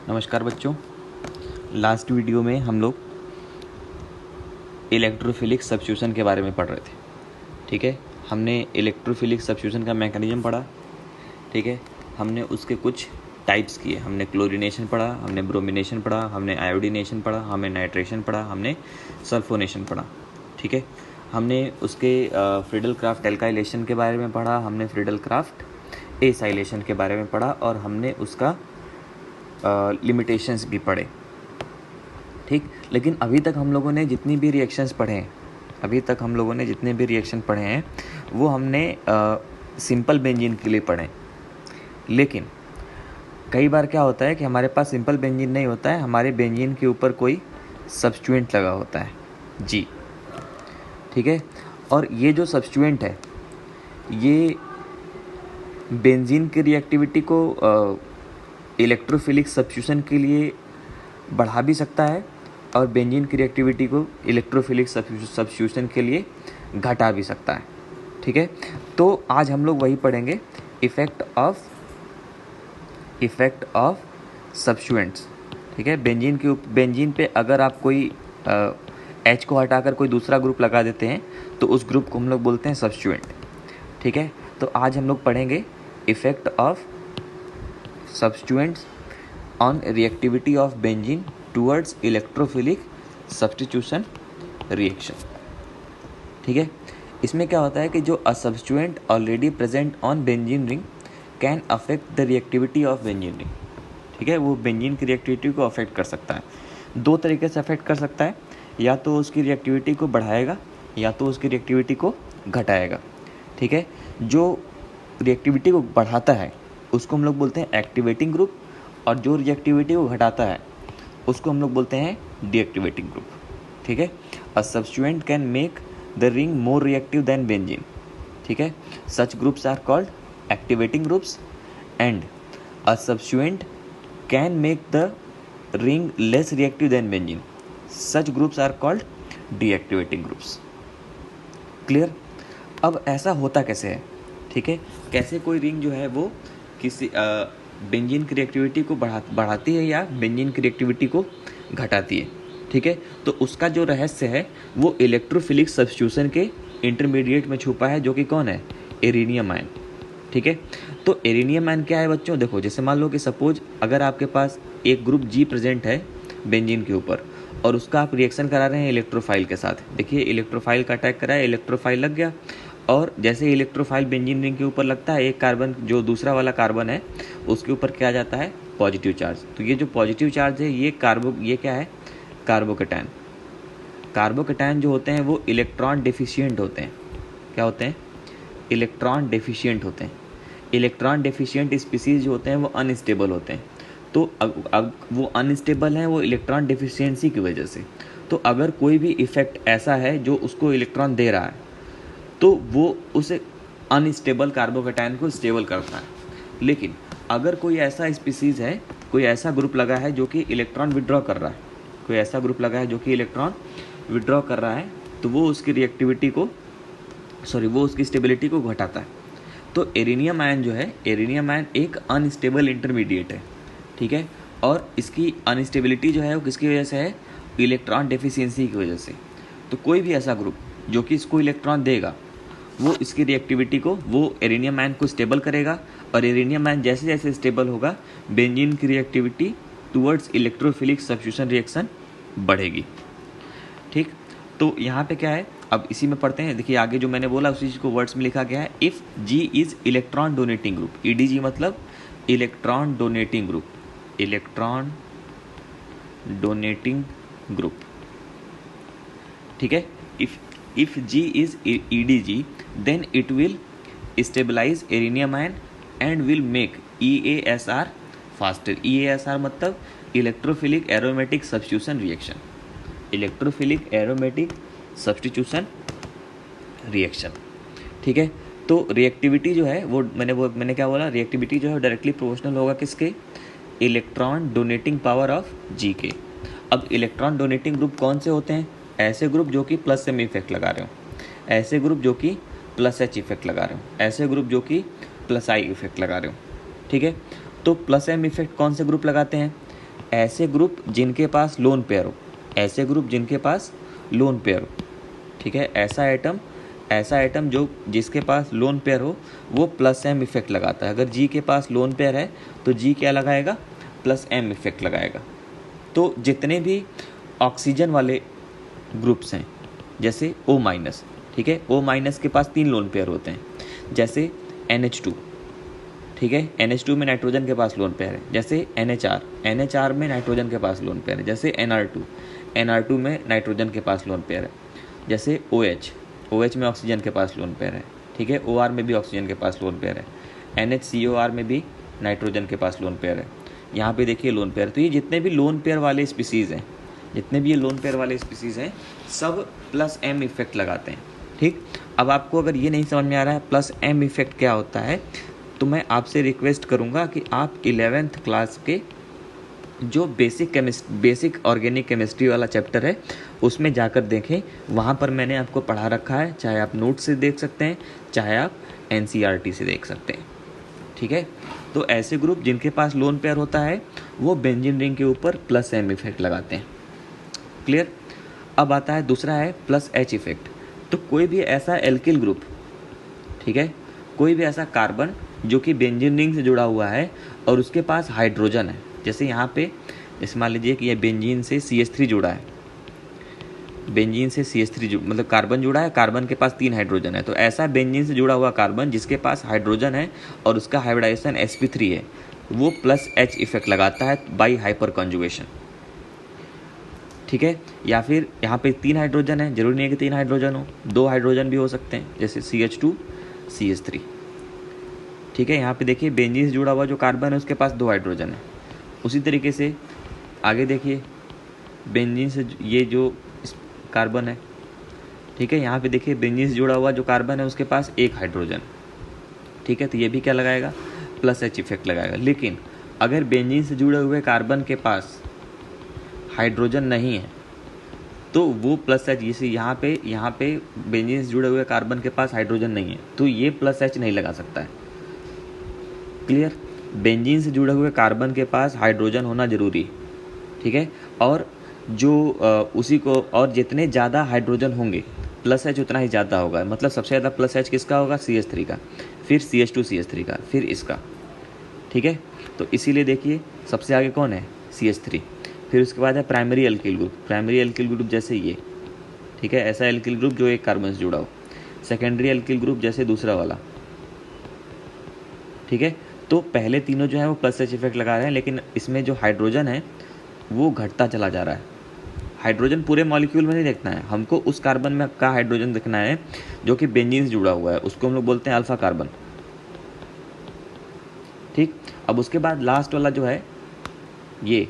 नमस्कार बच्चों। Last video में हम लोग इलेक्ट्रोफिलिक सब्स्टिट्यूशन के बारे में पढ़ रहे थे। ठीक है, हमने इलेक्ट्रोफिलिक सब्स्टिट्यूशन का मैकेनिज्म पढ़ा। ठीक है, हमने उसके कुछ टाइप्स किए। हमने क्लोरीनेशन पढ़ा, हमने ब्रोमिनेशन पढ़ा, हमने आयोडीनेशन पढ़ा, हमने नाइट्रेशन पढ़ा, हमने सल्फोनेशन पढ़ा। ठीक है, हमने उसके फ्रीडल क्राफ्ट एल्काइलेशन के बारे में पढ़ा, हमने फ्रीडल क्राफ्ट एसाइलेशन के बारे में पढ़ा और हमने उसका लिमिटेशंस भी पढ़े। ठीक, लेकिन अभी तक हम लोगों ने जितनी भी रिएक्शंस पढ़े हैं वो हमने सिंपल बेंजीन के लिए पढ़े। लेकिन कई बार क्या होता है कि हमारे पास सिंपल बेंजीन नहीं होता है, हमारे बेंजीन के ऊपर कोई सब्स्टिट्यूएंट लगा होता है जी। ठीक है, और ये जो सब्स्टिट्यूएंट है ये बेंजीन की रिएक्टिविटी को इलेक्ट्रोफिलिक सब्स्टिट्यूशन के लिए बढ़ा भी सकता है और बेंजीन की रिएक्टिविटी को इलेक्ट्रोफिलिक सब्स्टिट्यूशन के लिए घटा भी सकता है। ठीक है, तो आज हम लोग वही पढ़ेंगे, इफ़ेक्ट ऑफ सब्स्टिट्यूएंट्स। ठीक है, बेंजीन पे अगर आप कोई H को हटाकर कोई दूसरा ग्रुप लगा देते हैं तो उस ग्रुप को हम लोग बोलते हैं सब्स्टिट्यूएंट। ठीक है, तो आज हम लोग पढ़ेंगे effect of substituents on reactivity of benzene towards electrophilic substitution reaction. ठीक है, इसमें क्या होता है कि जो a substituent already present on benzene ring can affect the reactivity of benzene ring. ठीक है, वो बेंजीन की रिएक्टिविटी को अफेक्ट कर सकता है। दो तरीके से अफेक्ट कर सकता है, या तो उसकी रिएक्टिविटी को बढ़ाएगा या तो उसकी रिएक्टिविटी को घटाएगा। ठीक है, जो रिएक्टिविटी को बढ़ाता है उसको हम लोग बोलते हैं एक्टिवेटिंग ग्रुप और जो रिएक्टिविटी को घटाता है उसको हम लोग बोलते हैं डीएक्टिवेटिंग ग्रुप। ठीक है, a substituent can make the ring more reactive than benzene. ठीक है, such groups are called activating groups and a substituent can make the ring less reactive than benzene. Such groups are called deactivating groups. Clear? अब ऐसा होता कैसे है? ठीक है, कैसे कोई रिंग जो है वो किसी बेंजीन की रिएक्टिविटी को बढ़ाती है या बेंजीन की रिएक्टिविटी को घटाती है। ठीक है, तो उसका जो रहस्य है वो इलेक्ट्रोफिलिक सब्स्टिट्यूशन के इंटरमीडिएट में छुपा है, जो कि कौन है? एरिनियम आयन। ठीक है, तो एरिनियम आयन क्या है बच्चों? देखो, जैसे मान लो कि सपोज अगर आपके पास एक ग्रुप G प्रेजेंट है बेंजीन के ऊपर और उसका आप रिएक्शन करा रहे हैं इलेक्ट्रोफाइल के साथ। देखिए, इलेक्ट्रोफाइल का अटैक करा है, इलेक्ट्रोफाइल लग गया और जैसे इलेक्ट्रोफाइल बेंजीन रिंग के ऊपर लगता है, एक कार्बन जो दूसरा वाला कार्बन है उसके ऊपर क्या जाता है? Positive charge. तो ये जो पॉजिटिव चार्ज है ये क्या है? कार्बोकैटायन। कार्बोकैटायन जो होते हैं वो इलेक्ट्रॉन डेफिशिएंट होते हैं। क्या होते हैं? इलेक्ट्रॉन डेफिशिएंट होते हैं। इलेक्ट्रॉन डेफिशिएंट स्पीसीज जो होते हैं वो अनस्टेबल होते हैं। तो अब वो अनस्टेबल हैं वो इलेक्ट्रॉन डेफिशिएंसी की वजह से। तो अगर कोई भी इफेक्ट ऐसा है जो उसको इलेक्ट्रॉन दे रहा है तो वो उसे अनस्टेबल कार्बोकैटायन को स्टेबल करता है। लेकिन अगर कोई ऐसा स्पीसीज़ है, कोई ऐसा ग्रुप लगा है जो कि इलेक्ट्रॉन विड्रॉ कर रहा है, तो वो उसकी रिएक्टिविटी को वो उसकी स्टेबिलिटी को घटाता है। तो एरिनियम आयन जो है, एरिनियम आयन एक अनस्टेबल इंटरमीडिएट है। ठीक है, और इसकी अनस्टेबिलिटी जो है वो किसकी वजह से है? इलेक्ट्रॉन डेफिशिएंसी की वजह से। तो कोई भी ऐसा ग्रुप जो कि इसको इलेक्ट्रॉन देगा वो इसकी रिएक्टिविटी को, वो एरिनियम आयन को स्टेबल करेगा और एरिनियम आयन जैसे जैसे स्टेबल होगा बेंजीन की reactivity towards electrophilic substitution reaction बढ़ेगी। ठीक, तो यहाँ पे क्या है, अब इसी में पढ़ते हैं। देखिए, आगे जो मैंने बोला उसी चीज़ को वर्ड्स में लिखा गया है। If G is electron donating group, EDG मतलब electron donating group, electron donating group. ठीक है, if G is EDG then it will stabilize arenium ion and will make EASR faster। EASR मतलब electrophilic aromatic substitution reaction, electrophilic aromatic substitution reaction. ठीक है, तो reactivity जो है मैंने क्या बोला? रिएक्टिविटी जो है डायरेक्टली प्रोपोर्शनल होगा किसके? Electron donating power of G के। अब इलेक्ट्रॉन डोनेटिंग ग्रुप कौन से होते हैं? ऐसे ग्रुप जो कि प्लस M इफेक्ट लगा रहे हो, ऐसे ग्रुप जो कि प्लस H इफेक्ट लगा रहे हो, ऐसे ग्रुप जो कि प्लस I इफेक्ट लगा रहे हो। ठीक है, तो प्लस M इफेक्ट कौन से ग्रुप लगाते हैं? ऐसे ग्रुप जिनके पास लोन पेयर हो, ऐसे ग्रुप जिनके पास लोन पेयर हो, ठीक है। ऐसा आइटम जो जिसके पास लोन पेयर हो वो प्लस एम इफेक्ट लगाता है। अगर जी के पास लोन पेयर है तो जी क्या लगाएगा, प्लस एम इफेक्ट लगाएगा। तो जितने भी ऑक्सीजन वाले ग्रुप्स हैं जैसे O माइनस, ठीक है, O माइनस के पास 3 लोन पेयर होते हैं जैसे NH2, ठीक है, NH2 में नाइट्रोजन के पास लोन पेयर है जैसे NHR में नाइट्रोजन के पास लोन पेयर है जैसे NR2 में नाइट्रोजन के पास लोन पेयर है जैसे OH में ऑक्सीजन के पास लोन पेयर है, ठीक है, OR में भी ऑक्सीजन के पास लोन पेयर है, NHCOR में भी नाइट्रोजन के पास लोन पेयर है। यहाँ पे देखिए लोन पेयर। तो ये जितने भी लोन पेयर वाले स्पीसीज़ हैं, सब प्लस एम इफेक्ट लगाते हैं, ठीक। अब आपको अगर ये नहीं समझ में आ रहा है प्लस एम इफेक्ट क्या होता है, तो मैं आपसे रिक्वेस्ट करूँगा कि आप 11th क्लास के जो बेसिक ऑर्गेनिक केमिस्ट्री वाला चैप्टर है उसमें जाकर देखें। वहाँ पर मैंने आपको पढ़ा रखा है, चाहे आप नोट से देख सकते हैं, चाहे आप NCERT से देख सकते हैं, ठीक है। तो ऐसे ग्रुप जिनके पास लोन पेयर होता है वो बेंजीन रिंग के ऊपर प्लस एम इफेक्ट लगाते हैं। क्लियर। अब आता है दूसरा है प्लस एच इफेक्ट। तो कोई भी ऐसा एल्किल ग्रुप, ठीक है, कोई भी ऐसा कार्बन जो कि बेंजीन रिंग से जुड़ा हुआ है और उसके पास हाइड्रोजन है, जैसे यहाँ पे जैसे मान लीजिए कि ये बेंजीन से CH3 जुड़ा है, बेंजीन से CH3 मतलब कार्बन जुड़ा है, कार्बन के पास 3 हाइड्रोजन है। तो ऐसा बेंजीन से जुड़ा हुआ कार्बन जिसके पास हाइड्रोजन है और उसका हाइब्रिडाइजेशन sp3 है, वो प्लस एच इफेक्ट लगाता है बाई हाइपर कॉन्जुगेशन, ठीक है। या फिर यहाँ पे 3 हाइड्रोजन है, जरूरी नहीं है कि 3 हाइड्रोजन हो, 2 हाइड्रोजन भी हो सकते हैं जैसे CH2 CH3, ठीक है। यहाँ पे देखिए बेंजीन से जुड़ा हुआ जो कार्बन है उसके पास 2 हाइड्रोजन है। उसी तरीके से आगे देखिए बेंजीन से ये जो कार्बन है, ठीक है, यहाँ पे देखिए बेंजीन से जुड़ा हुआ जो कार्बन है उसके पास 1 हाइड्रोजन, ठीक है। तो ये भी क्या लगाएगा, प्लस एच इफेक्ट लगाएगा। लेकिन अगर बेंजीन से जुड़े हुए कार्बन के पास हाइड्रोजन नहीं है तो वो प्लस एच, जैसे यहाँ पे बेंजीन से जुड़े हुए कार्बन के पास हाइड्रोजन नहीं है तो ये प्लस एच नहीं लगा सकता है। क्लियर। बेंजीन से जुड़े हुए कार्बन के पास हाइड्रोजन होना जरूरी, ठीक है। और जो उसी को और जितने ज़्यादा हाइड्रोजन होंगे प्लस एच उतना ही ज़्यादा होगा। मतलब सबसे ज़्यादा प्लस एच किसका होगा, CH3 का, फिर CH2 CH3 का, फिर इसका, ठीक है। तो इसीलिए देखिए सबसे आगे कौन है, CH3। फिर उसके बाद है प्राइमरी एल्किल ग्रुप जैसे ये, ठीक है, ऐसा एल्किल ग्रुप जो एक कार्बन से जुड़ा हो। सेकेंडरी एल्किल ग्रुप जैसे दूसरा वाला, ठीक है। तो पहले तीनों जो है वो प्लस एच इफेक्ट लगा रहे हैं, लेकिन इसमें जो हाइड्रोजन है वो घटता चला जा रहा है। हाइड्रोजन पूरे मॉलिक्यूल में नहीं देखना है हमको, उस कार्बन में का हाइड्रोजन देखना है जो कि बेंजीन से जुड़ा हुआ है, उसको हम लोग बोलते हैं अल्फा कार्बन, ठीक। अब उसके बाद लास्ट वाला जो है ये,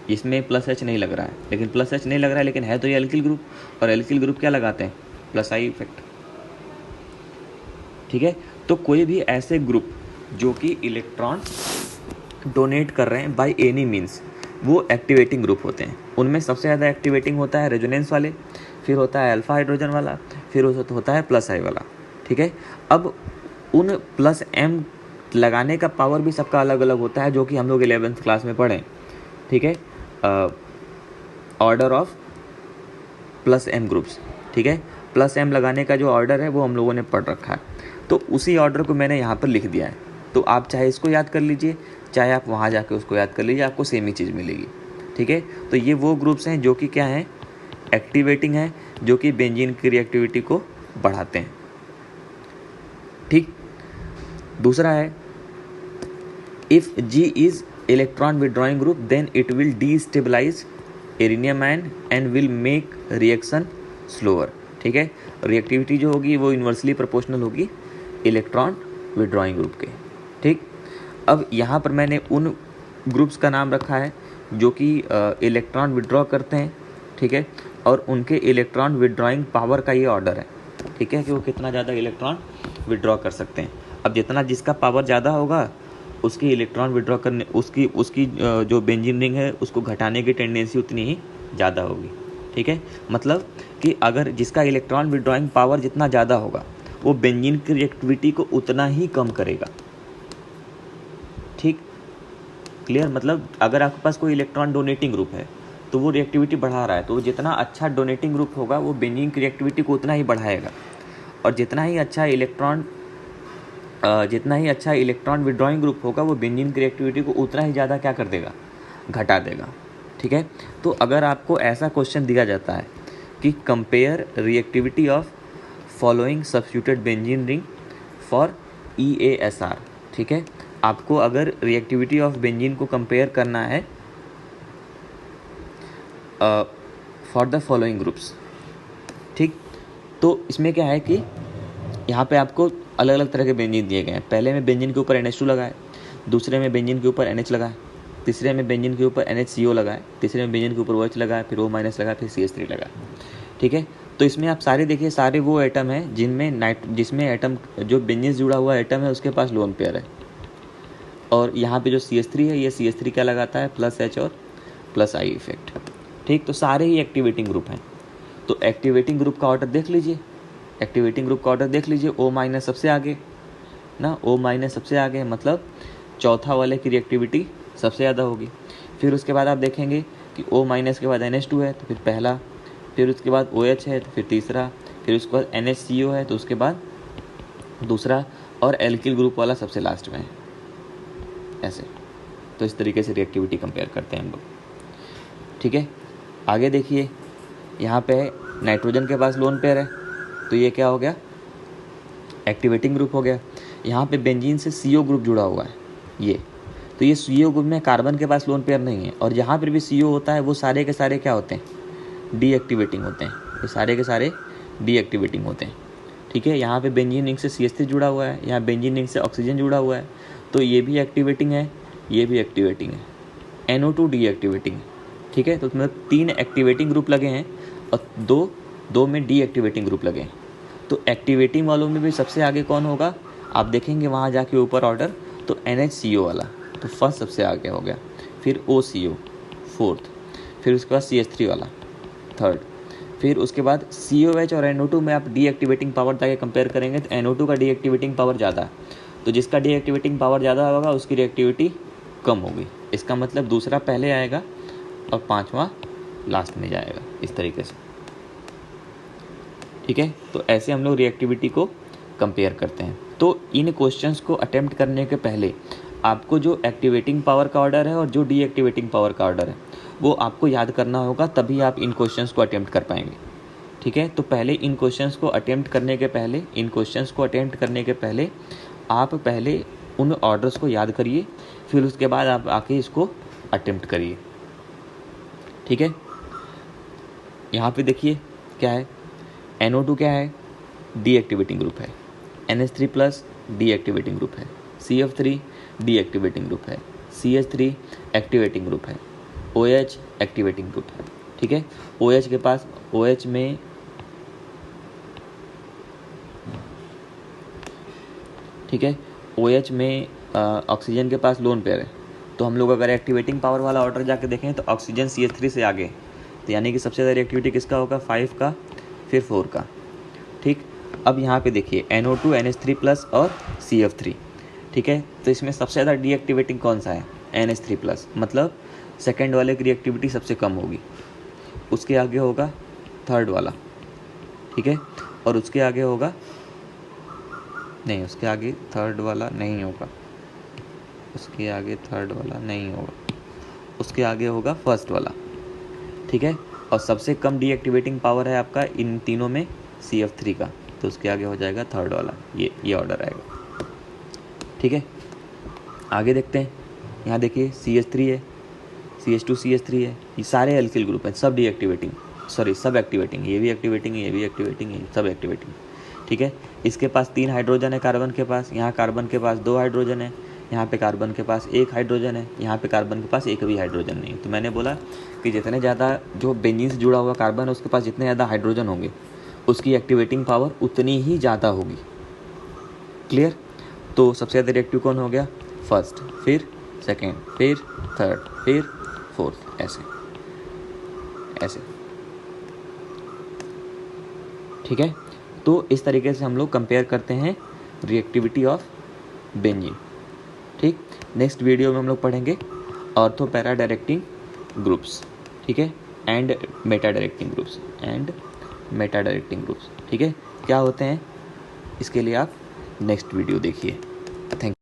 इसमें प्लस एच नहीं लग रहा है, लेकिन प्लस एच नहीं लग रहा है लेकिन है तो ये एल्किल ग्रुप, और एल्किल ग्रुप क्या लगाते हैं, प्लस आई इफेक्ट, ठीक है। तो कोई भी ऐसे ग्रुप जो कि इलेक्ट्रॉन डोनेट कर रहे हैं बाय एनी मीन्स, वो एक्टिवेटिंग ग्रुप होते हैं। उनमें सबसे ज़्यादा एक्टिवेटिंग होता है रेजोनेंस वाले, फिर होता है अल्फा हाइड्रोजन वाला, फिर होता है प्लस आई वाला, ठीक है। अब उन प्लस एम लगाने का पावर भी सबका अलग अलग होता है, जो कि हम लोग 11th क्लास में पढ़ें, ठीक है, order of plus M groups, ठीक है। प्लस एम लगाने का जो ऑर्डर है वो हम लोगों ने पढ़ रखा है, तो उसी ऑर्डर को मैंने यहाँ पर लिख दिया है। तो आप चाहे इसको याद कर लीजिए, चाहे आप वहाँ जाके उसको याद कर लीजिए, आपको सेम ही चीज़ मिलेगी, ठीक है। तो ये वो ग्रुप्स हैं जो कि क्या हैं, एक्टिवेटिंग हैं, जो कि बेंजीन की रिएक्टिविटी को बढ़ाते हैं, ठीक। दूसरा है if G is electron withdrawing group then it will destabilize arenium ion and will make reaction slower, ठीक है। रिएक्टिविटी जो होगी वो इन्वर्सली प्रोपोर्शनल होगी इलेक्ट्रॉन विड्रॉइंग ग्रुप के, ठीक। अब यहाँ पर मैंने उन ग्रुप्स का नाम रखा है जो कि इलेक्ट्रॉन विड्रॉ करते हैं, ठीक है, और उनके इलेक्ट्रॉन विड्रॉइंग पावर का ये ऑर्डर है, ठीक है, कि वो कितना ज़्यादा इलेक्ट्रॉन विड्रॉ कर सकते हैं। अब जितना जिसका पावर ज़्यादा होगा उसकी इलेक्ट्रॉन विड्रॉ करने उसकी जो बेंजीन रिंग है उसको घटाने की टेंडेंसी उतनी ही ज़्यादा होगी, ठीक है। मतलब कि अगर जिसका इलेक्ट्रॉन विड्रॉइंग पावर जितना ज़्यादा होगा वो बेंजीन की रिएक्टिविटी को उतना ही कम करेगा, ठीक। क्लियर, मतलब अगर आपके पास कोई इलेक्ट्रॉन डोनेटिंग ग्रुप है तो वो रिएक्टिविटी बढ़ा रहा है, तो जितना अच्छा डोनेटिंग ग्रुप होगा वो बेंजीन की रिएक्टिविटी को उतना ही बढ़ाएगा, और जितना ही अच्छा इलेक्ट्रॉन विड्रॉइंग ग्रुप होगा वो बेंजीन की रिएक्टिविटी को उतना ही ज़्यादा क्या कर देगा, घटा देगा। ठीक है, तो अगर आपको ऐसा क्वेश्चन दिया जाता है कि compare reactivity of following substituted benzene ring for EASR, ठीक है, आपको अगर रिएक्टिविटी ऑफ बेंजीन को कंपेयर करना है फॉर द फॉलोइंग ग्रुप्स, ठीक, तो इसमें क्या है कि यहाँ पे आपको अलग अलग तरह के बेंजीन दिए गए हैं। पहले में बेंजीन के ऊपर NH2 लगाए, दूसरे में बेंजीन के ऊपर NH लगाए, तीसरे में बेंजीन के ऊपर NHCO लगाए, तीसरे में बेंजीन के ऊपर OH लगाए, फिर O- लगाए, फिर CH3 लगाए। ठीक है, तो इसमें आप सारे देखिए, सारे वो एटम है जिसमें एटम जो बेंजीन से जुड़ा हुआ एटम है उसके पास लोन पेयर है, और यहाँ पे जो CH3 है ये CH3 क्या लगाता है, +H और +I इफेक्ट। ठीक, तो सारे ही एक्टिवेटिंग ग्रुप हैं। तो एक्टिवेटिंग ग्रुप का ऑर्डर देख लीजिए, O- सबसे आगे ना, O- सबसे आगे, मतलब चौथा वाले की रिएक्टिविटी सबसे ज़्यादा होगी। फिर उसके बाद आप देखेंगे कि O- के बाद NH2 है तो फिर पहला, फिर उसके बाद OH है तो फिर तीसरा, फिर उसके बाद NHCO है तो उसके बाद दूसरा, और एल्किल ग्रुप वाला सबसे लास्ट में है, ऐसे। तो इस तरीके से रिएक्टिविटी कंपेयर करते हैं हम लोग। ठीक है, आगे देखिए, यहाँ पे नाइट्रोजन के पास लोन पेयर है तो ये क्या हो गया, एक्टिवेटिंग ग्रुप हो गया। यहाँ पे बेंजीन से CO ग्रुप जुड़ा हुआ है ये, तो ये CO ग्रुप में कार्बन के पास लोन पेयर नहीं है, और जहाँ पर भी CO होता है वो सारे के सारे क्या होते हैं, डीएक्टिवेटिंग होते हैं, ये सारे के सारे डीएक्टिवेटिंग होते हैं। ठीक है, यहाँ पे बेंजीन रिंग से CH3 जुड़ा हुआ है, यहाँ बेंजीन रिंग से ऑक्सीजन जुड़ा हुआ है, तो ये भी एक्टिवेटिंग है, ये भी एक्टिवेटिंग है, NO2 डीएक्टिवेटिंग है। ठीक है, तो मतलब 3 एक्टिवेटिंग ग्रुप लगे हैं और दो में डीएक्टिवेटिंग ग्रुप लगे हैं। तो एक्टिवेटिंग वालों में भी सबसे आगे कौन होगा, आप देखेंगे वहाँ जाके ऊपर ऑर्डर, तो NHCO वाला तो फर्स्ट सबसे आगे हो गया, फिर OCO फोर्थ, फिर उसके बाद CH3 वाला थर्ड, फिर उसके बाद COH और NO2 में आप डीएक्टिवेटिंग पावर जाके कंपेयर करेंगे तो NO2 का डीएक्टिवेटिंग पावर ज़्यादा है, तो जिसका डीएक्टिवेटिंग पावर ज़्यादा होगा उसकी रिएक्टिविटी कम होगी। इसका मतलब दूसरा पहले आएगा और पांचवा लास्ट में जाएगा, इस तरीके से। ठीक है, तो ऐसे हम लोग रिएक्टिविटी को कंपेयर करते हैं। तो इन क्वेश्चंस को अटेम्प्ट करने के पहले आपको जो एक्टिवेटिंग पावर का ऑर्डर है और जो डीएक्टिवेटिंग पावर का ऑर्डर है वो आपको याद करना होगा, तभी आप इन क्वेश्चंस को अटेम्प्ट कर पाएंगे। ठीक है, तो पहले इन क्वेश्चंस को अटेम्प्ट करने के पहले आप पहले उन ऑर्डर्स को याद करिए, फिर उसके बाद आप आके इसको अटेम्प्ट करिए। ठीक है, यहाँ पे देखिए क्या है, NO2 क्या है, डीएक्टिवेटिंग ग्रुप है, NH3+ डीएक्टिवेटिंग ग्रुप है, CF3 डीएक्टिवेटिंग ग्रुप है, CH3 एक्टिवेटिंग ग्रुप है, OH एक्टिवेटिंग ग्रुप है। ठीक है, OH के पास OH में ठीक है, OH में ऑक्सीजन के पास लोन पेयर है, तो हम लोग अगर एक्टिवेटिंग पावर वाला ऑर्डर जाके देखें तो ऑक्सीजन CH3 से आगे, तो यानी कि सबसे ज़्यादा रिएक्टिविटी किसका होगा, 5 का, फिर 4 का। ठीक, अब यहाँ पे देखिए NO2 NH3+ और CF3। ठीक है, तो इसमें सबसे ज़्यादा डीएक्टिवेटिंग कौन सा है, NH3+, मतलब सेकेंड वाले की रिएक्टिविटी सबसे कम होगी, उसके आगे होगा थर्ड वाला। ठीक है, और उसके आगे होगा नहीं, उसके आगे थर्ड वाला नहीं होगा, उसके आगे थर्ड वाला नहीं होगा, उसके आगे होगा फर्स्ट वाला। ठीक है, और सबसे कम डीएक्टिवेटिंग पावर है आपका इन तीनों में CF3 का, तो उसके आगे हो जाएगा थर्ड वाला, ये ऑर्डर आएगा। ठीक है, आगे देखते हैं, यहाँ देखिए CH3 है, CH2 CH3 है, ये सारे एल्किल ग्रुप हैं, सब डीएक्टिवेटिंग, सॉरी सब एक्टिवेटिंग, ये भी एक्टिवेटिंग है, ये भी एक्टिवेटिंग है, सब एक्टिवेटिंग। ठीक है, इसके पास 3 हाइड्रोजन है कार्बन के पास, यहाँ कार्बन के पास 2 हाइड्रोजन है, यहाँ पे कार्बन के पास 1 हाइड्रोजन है, यहाँ पे कार्बन के पास एक भी हाइड्रोजन नहीं। तो मैंने बोला कि जितने ज़्यादा जो बेंजीन से जुड़ा हुआ कार्बन है उसके पास जितने ज़्यादा हाइड्रोजन होंगे उसकी एक्टिवेटिंग पावर उतनी ही ज़्यादा होगी। क्लियर, तो सबसे ज़्यादा रिएक्टिव कौन हो गया, फर्स्ट, फिर सेकेंड, फिर थर्ड, फिर फोर्थ, ऐसे ऐसे। ठीक है, तो इस तरीके से हम लोग कंपेयर करते हैं रिएक्टिविटी ऑफ बेंजीन। ठीक, नेक्स्ट वीडियो में हम लोग पढ़ेंगे ऑर्थो पैरा डायरेक्टिंग ग्रुप्स, ठीक है, एंड मेटा डायरेक्टिंग ग्रुप्स, ठीक है। क्या होते हैं इसके लिए आप नेक्स्ट वीडियो देखिए। थैंक